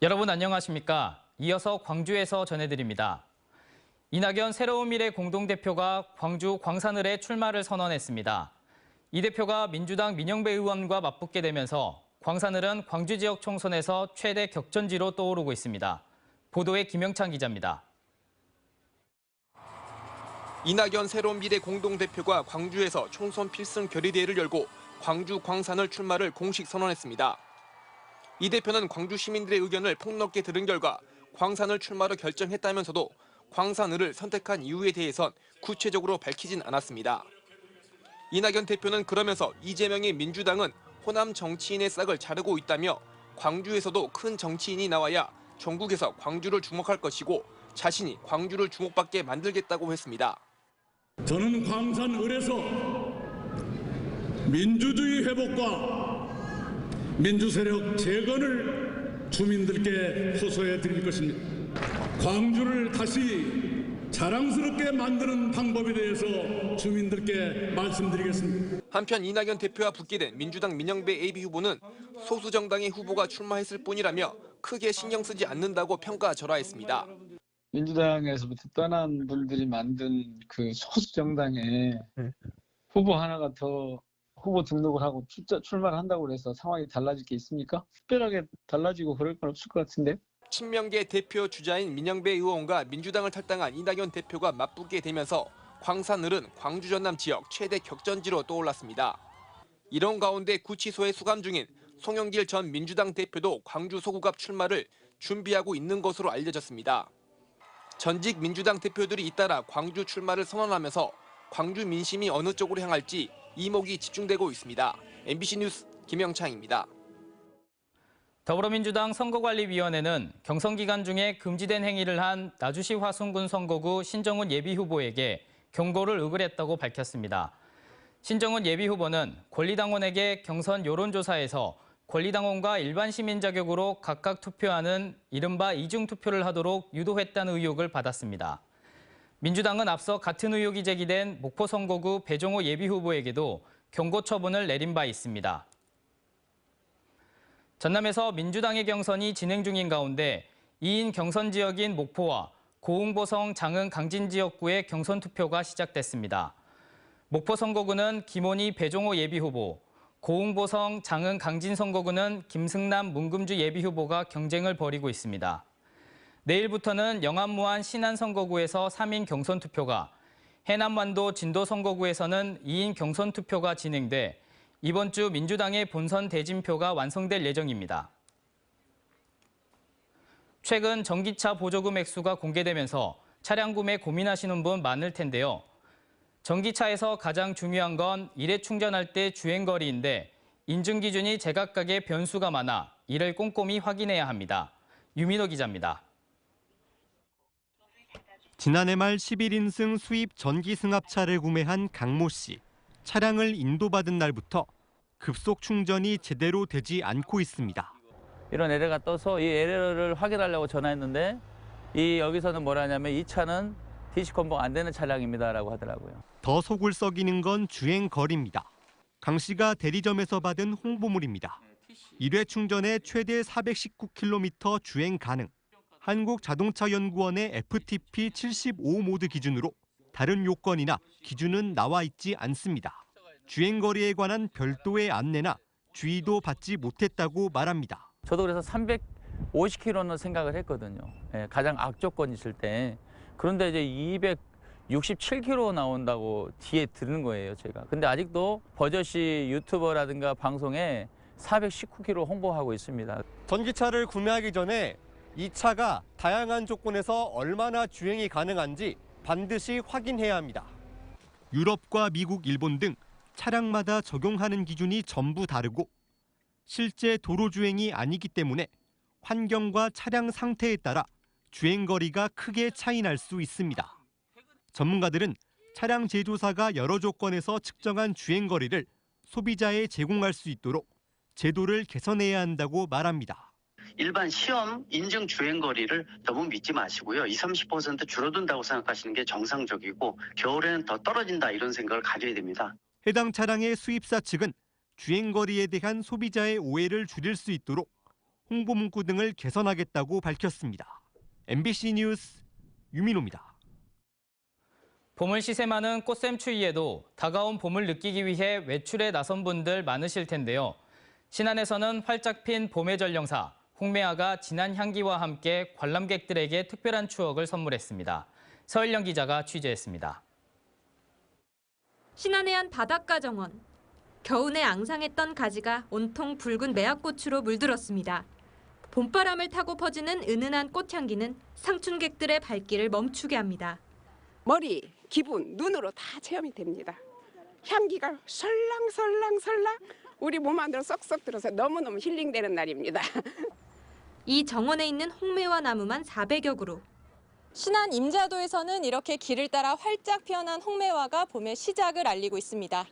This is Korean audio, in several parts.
여러분 안녕하십니까? 이어서 광주에서 전해드립니다. 이낙연 새로운 미래 공동대표가 광주 광산을에 출마를 선언했습니다. 이 대표가 민주당 민영배 의원과 맞붙게 되면서 광산을은 광주 지역 총선에서 최대 격전지로 떠오르고 있습니다. 보도에 김영찬 기자입니다. 이낙연 새로운 미래 공동대표가 광주에서 총선 필승 결의대회를 열고 광주 광산을 출마를 공식 선언했습니다. 이 대표는 광주 시민들의 의견을 폭넓게 들은 결과 광산을 출마로 결정했다면서도 광산을을 선택한 이유에 대해선 구체적으로 밝히진 않았습니다. 이낙연 대표는 그러면서 이재명의 민주당은 호남 정치인의 싹을 자르고 있다며 광주에서도 큰 정치인이 나와야 전국에서 광주를 주목할 것이고 자신이 광주를 주목받게 만들겠다고 했습니다. 저는 광산을에서 민주주의 회복과 민주세력 재건을 주민들께 호소해 드릴 것입니다. 광주를 다시 자랑스럽게 만드는 방법에 대해서 주민들께 말씀드리겠습니다. 한편 이낙연 대표와 붙게 된 민주당 민영배 AB 후보는 소수 정당의 후보가 출마했을 뿐이라며 크게 신경 쓰지 않는다고 평가절하했습니다. 민주당에서부터 떠난 분들이 만든 그 소수 정당에 후보 하나가 더 후보 등록을 하고 출마를 한다고 해서 상황이 달라질 게 있습니까? 특별하게 달라지고 그럴 건 없을 것 같은데요. 친명계 대표 주자인 민영배 의원과 민주당을 탈당한 이낙연 대표가 맞붙게 되면서 광산을은 광주 전남 지역 최대 격전지로 떠올랐습니다. 이런 가운데 구치소에 수감 중인 송영길 전 민주당 대표도 광주 소구갑 출마를 준비하고 있는 것으로 알려졌습니다. 전직 민주당 대표들이 잇따라 광주 출마를 선언하면서 광주 민심이 어느 쪽으로 향할지 이목이 집중되고 있습니다. MBC 뉴스 김영창입니다. 더불어민주당 선거관리위원회는 경선 기간 중에 금지된 행위를 한 나주시 화순군 선거구 신정훈 예비후보에게 경고를 의결했다고 밝혔습니다. 신정훈 예비후보는 권리당원에게 경선 여론조사에서 권리당원과 일반 시민 자격으로 각각 투표하는 이른바 이중투표를 하도록 유도했다는 의혹을 받았습니다. 민주당은 앞서 같은 의혹이 제기된 목포 선거구 배종호 예비후보에게도 경고 처분을 내린 바 있습니다. 전남에서 민주당의 경선이 진행 중인 가운데 2인 경선 지역인 목포와 고흥보성 장흥 강진 지역구의 경선 투표가 시작됐습니다. 목포 선거구는 김원희 배종호 예비후보, 고흥보성 장흥 강진 선거구는 김승남 문금주 예비후보가 경쟁을 벌이고 있습니다. 내일부터는 영암무안 신안 선거구에서 3인 경선 투표가, 해남완도 진도 선거구에서는 2인 경선 투표가 진행돼 이번 주 민주당의 본선 대진표가 완성될 예정입니다. 최근 전기차 보조금 액수가 공개되면서 차량 구매 고민하시는 분 많을 텐데요. 전기차에서 가장 중요한 건 일회 충전할 때 주행거리인데 인증 기준이 제각각의 변수가 많아 이를 꼼꼼히 확인해야 합니다. 유민호 기자입니다. 지난해 말 11인승 수입 전기 승합차를 구매한 강모 씨. 차량을 인도받은 날부터 급속 충전이 제대로 되지 않고 있습니다. 이런 에러가 떠서 이 에러를 확인하려고 전화했는데 여기서는 뭐라냐면 이 차는 DC 컨버가 안 되는 차량입니다라고 하더라고요. 더 속을 썩이는 건 주행 거리입니다. 강 씨가 대리점에서 받은 홍보물입니다. 1회 충전에 최대 419km 주행 가능. 한국자동차연구원의 FTP 75 모드 기준으로 다른 요건이나 기준은 나와 있지 않습니다. 주행거리에 관한 별도의 안내나 주의도 받지 못했다고 말합니다. 저도 그래서 350km는 생각을 했거든요. 가장 악조건이 있을 때. 그런데 이제 267km 나온다고 뒤에 들은 거예요, 제가. 근데 아직도 버젓이 유튜버라든가 방송에 419km 홍보하고 있습니다. 전기차를 구매하기 전에 이 차가 다양한 조건에서 얼마나 주행이 가능한지 반드시 확인해야 합니다. 유럽과 미국, 일본 등 차량마다 적용하는 기준이 전부 다르고 실제 도로 주행이 아니기 때문에 환경과 차량 상태에 따라 주행거리가 크게 차이 날 수 있습니다. 전문가들은 차량 제조사가 여러 조건에서 측정한 주행거리를 소비자에 제공할 수 있도록 제도를 개선해야 한다고 말합니다. 일반 시험 인증 주행거리를 너무 믿지 마시고요. 20-30% 줄어든다고 생각하시는 게 정상적이고 겨울에는 더 떨어진다 이런 생각을 가져야 됩니다. 해당 차량의 수입사 측은 주행거리에 대한 소비자의 오해를 줄일 수 있도록 홍보 문구 등을 개선하겠다고 밝혔습니다. MBC 뉴스 유민호입니다. 봄을 시샘하는 꽃샘 추위에도 다가온 봄을 느끼기 위해 외출에 나선 분들 많으실 텐데요. 신안에서는 활짝 핀 봄의 전령사 홍매화가 진한 향기와 함께 관람객들에게 특별한 추억을 선물했습니다. 서일령 기자가 취재했습니다. 신안의 한 바닷가 정원. 겨우내 앙상했던 가지가 온통 붉은 매화꽃으로 물들었습니다. 봄바람을 타고 퍼지는 은은한 꽃향기는 상춘객들의 발길을 멈추게 합니다. 머리, 기분, 눈으로 다 체험이 됩니다. 향기가 설랑설랑설랑 우리 몸 안으로 쏙쏙 들어서 너무너무 힐링되는 날입니다. 이 정원에 있는 홍매화 나무만 400여 그루. 신안 임자도에서는 이렇게 길을 따라 활짝 피어난 홍매화가 봄의 시작을 알리고 있습니다.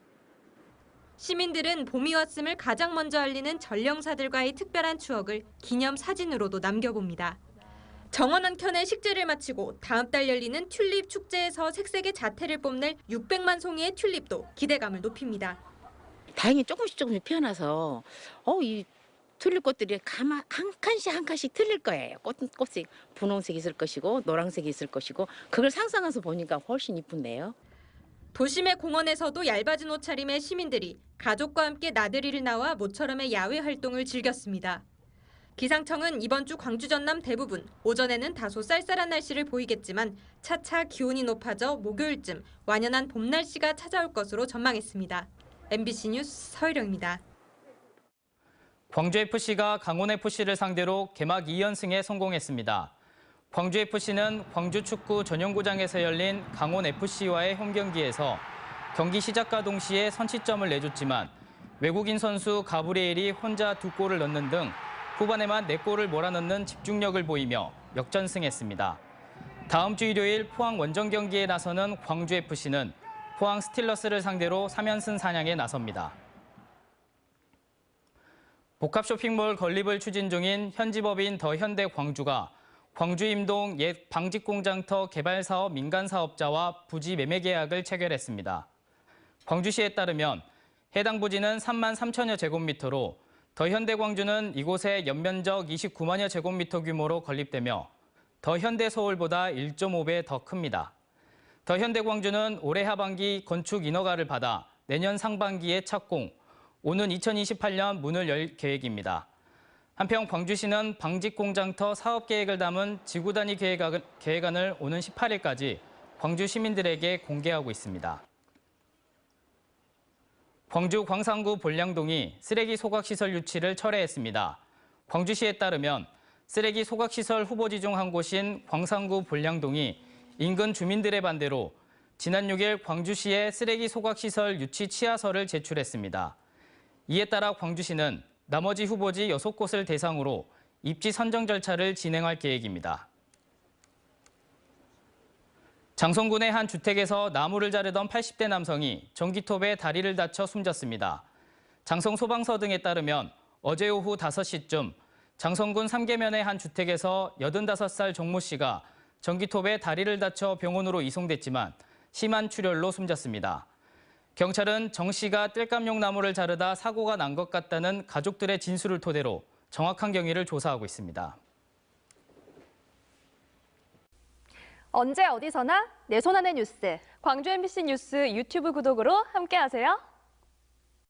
시민들은 봄이 왔음을 가장 먼저 알리는 전령사들과의 특별한 추억을 기념 사진으로도 남겨봅니다. 정원 한켠에 식재를 마치고 다음 달 열리는 튤립 축제에서 색색의 자태를 뽐낼 600만 송이의 튤립도 기대감을 높입니다. 다행히 조금씩 피어나서 이 튤립꽃들이 한 칸씩 틀릴 거예요. 꽃이 분홍색이 있을 것이고 노란색이 있을 것이고 그걸 상상해서 보니까 훨씬 이쁜데요. 도심의 공원에서도 얇아진 옷차림의 시민들이 가족과 함께 나들이를 나와 모처럼의 야외 활동을 즐겼습니다. 기상청은 이번 주 광주 전남 대부분 오전에는 다소 쌀쌀한 날씨를 보이겠지만 차차 기온이 높아져 목요일쯤 완연한 봄 날씨가 찾아올 것으로 전망했습니다. MBC 뉴스 서유령입니다. 광주FC가 강원FC를 상대로 개막 2연승에 성공했습니다. 광주FC는 광주축구 전용구장에서 열린 강원FC와의 홈경기에서 경기 시작과 동시에 선취점을 내줬지만 외국인 선수 가브리엘이 혼자 2골을 넣는 등 후반에만 4골을 몰아넣는 집중력을 보이며 역전승했습니다. 다음 주 일요일 포항 원정 경기에 나서는 광주FC는 포항 스틸러스를 상대로 3연승 사냥에 나섭니다. 복합 쇼핑몰 건립을 추진 중인 현지법인 더현대 광주가 광주 임동 옛 방직공장터 개발 사업 민간 사업자와 부지 매매 계약을 체결했습니다. 광주시에 따르면 해당 부지는 3만 3천여 제곱미터로 더현대 광주는 이곳에 연면적 29만여 제곱미터 규모로 건립되며 더현대 서울보다 1.5배 더 큽니다. 더현대 광주는 올해 하반기 건축 인허가를 받아 내년 상반기에 착공, 오는 2028년 문을 열 계획입니다. 한편 광주시는 방직공장터 사업계획을 담은 지구단위 계획안을 오는 18일까지 광주 시민들에게 공개하고 있습니다. 광주 광산구 본량동이 쓰레기 소각시설 유치를 철회했습니다. 광주시에 따르면 쓰레기 소각시설 후보지 중 한 곳인 광산구 본량동이 인근 주민들의 반대로 지난 6일 광주시에 쓰레기 소각시설 유치 취하서를 제출했습니다. 이에 따라 광주시는 나머지 후보지 6곳을 대상으로 입지 선정 절차를 진행할 계획입니다. 장성군의 한 주택에서 나무를 자르던 80대 남성이 전기톱에 다리를 다쳐 숨졌습니다. 장성 소방서 등에 따르면 어제 오후 5시쯤 장성군 삼계면의 한 주택에서 85살 정모 씨가 전기톱에 다리를 다쳐 병원으로 이송됐지만 심한 출혈로 숨졌습니다. 경찰은 정 씨가 땔감용 나무를 자르다 사고가 난 것 같다는 가족들의 진술을 토대로 정확한 경위를 조사하고 있습니다. 언제 어디서나 내 손 안의 뉴스. 광주 MBC 뉴스 유튜브 구독으로 함께하세요.